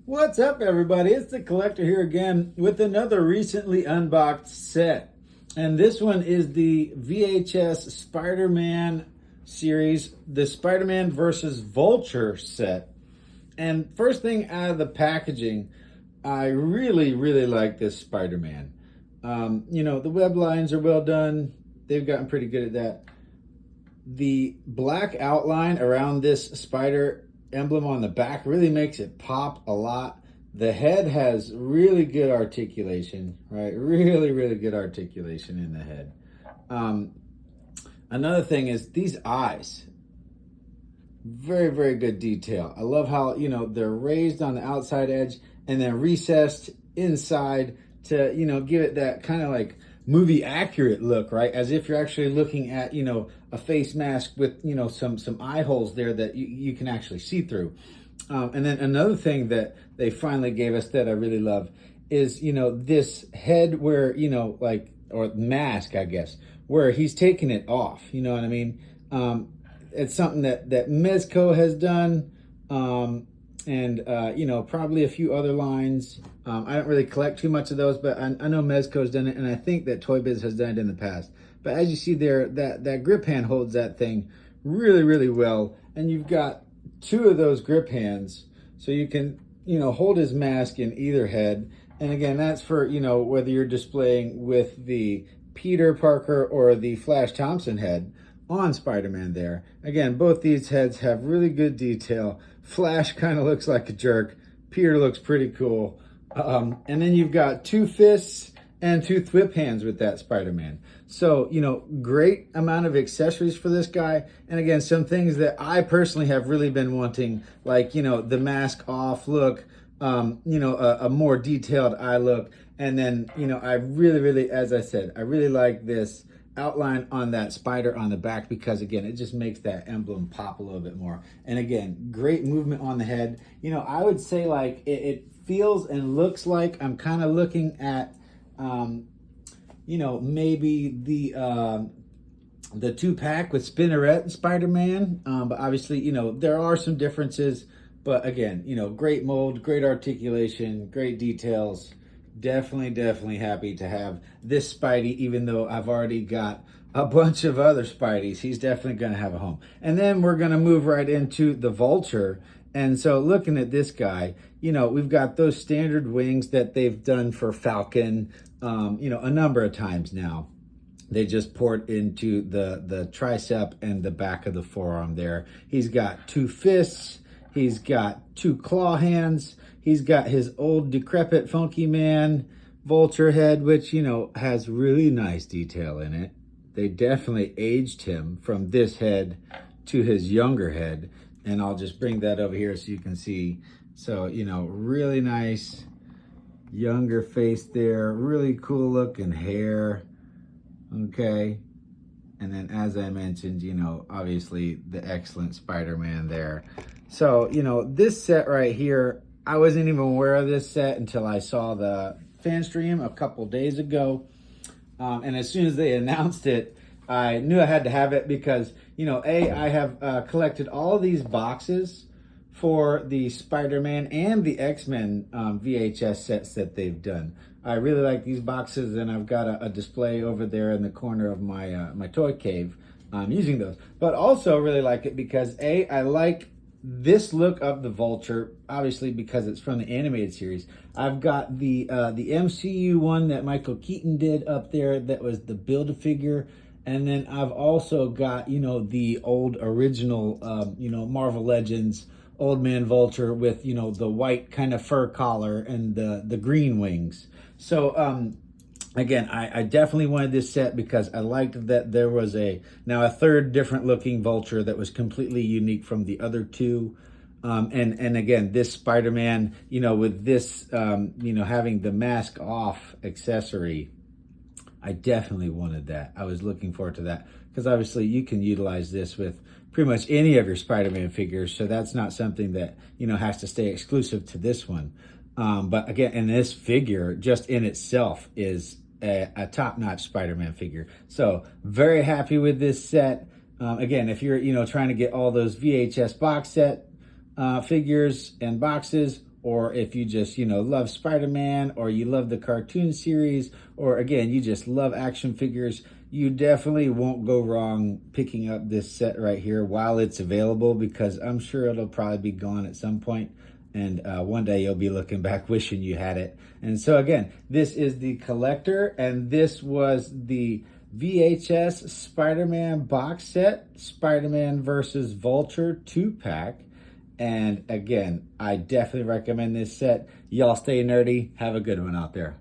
What's up, everybody? It's the Collector here again with another recently unboxed set. And this one is the VHS Spider-Man series, the Spider-Man versus Vulture set. And first thing out of the packaging, I really like this Spider-Man. The web lines are well done. They've gotten pretty good at that. The black outline around this spider emblem on the back really makes it pop a lot. The head has really good articulation, right? Really good articulation in the head. Another thing is these eyes. Very good detail. I love how, they're raised on the outside edge and then recessed inside to, give it that kind of like movie accurate look, right? As if you're actually looking at, a face mask with, some eye holes there that you can actually see through. And then another thing that they finally gave us that I really love is, this head where, or mask, I guess, where he's taking it off. You know what I mean? It's something that Mezco has done. Probably a few other lines. I don't really collect too much of those, but I know Mezco's done it, and I think that Toy Biz has done it in the past. But as you see there, that grip hand holds that thing really well, and you've got two of those grip hands, so you can, hold his mask in either head. And again, that's for, whether you're displaying with the Peter Parker or the Flash Thompson head on Spider-Man there. Again, both these heads have really good detail. Flash kind of looks like a jerk. Peter looks pretty cool. And then you've got two fists and two whip hands with that Spider-Man. So, great amount of accessories for this guy. And again, some things that I personally have really been wanting, like, the mask off look, a more detailed eye look. And then, I really, as I said, I really like this outline on that spider on the back because, again, it just makes that emblem pop a little bit more. And again, great movement on the head. I would say like it feels and looks like I'm kind of looking at, maybe the 2-pack with Spinneret and Spider-Man. But obviously, there are some differences. But again, great mold, great articulation, great details. Definitely happy to have this Spidey, even though I've already got a bunch of other Spideys. He's definitely going to have a home. And then we're going to move right into the Vulture. And so looking at this guy, we've got those standard wings that they've done for Falcon, a number of times now. They just port into the tricep and the back of the forearm there. He's got two fists. He's got two claw hands. He's got his old decrepit funky man Vulture head, which, has really nice detail in it. They definitely aged him from this head to his younger head. And I'll just bring that over here so you can see. So, really nice younger face there. Really cool looking hair. Okay. And then as I mentioned, obviously the excellent Spider-Man there. So, this set right here, I wasn't even aware of this set until I saw the fan stream a couple days ago. And as soon as they announced it, I knew I had to have it because, I have collected all of these boxes for the Spider-Man and the X-Men VHS sets that they've done. I really like these boxes, and I've got a display over there in the corner of my my toy cave using those. But also really like it because, I like this look of the Vulture, obviously because it's from the animated series. I've got the MCU one that Michael Keaton did up there that was the Build-A-Figure. And then I've also got, the old original, Marvel Legends Old Man Vulture with, the white kind of fur collar and the green wings. So, again, I definitely wanted this set because I liked that there was a third different looking Vulture that was completely unique from the other two. And again, this Spider-Man, with this, having the mask off accessory, I definitely wanted that. I was looking forward to that because obviously you can utilize this with pretty much any of your Spider-Man figures. So that's not something that, has to stay exclusive to this one. But again, and this figure just in itself is a top-notch Spider-Man figure. So very happy with this set. Again, if you're, trying to get all those VHS box set figures and boxes, or if you just, love Spider-Man, or you love the cartoon series, or again, you just love action figures, you definitely won't go wrong picking up this set right here while it's available, because I'm sure it'll probably be gone at some point. And one day you'll be looking back wishing you had it. And so again, this is the collector, and this was the VHS Spider-Man box set, Spider-Man versus Vulture 2-pack. And again, I definitely recommend this set. Y'all stay nerdy. Have a good one out there.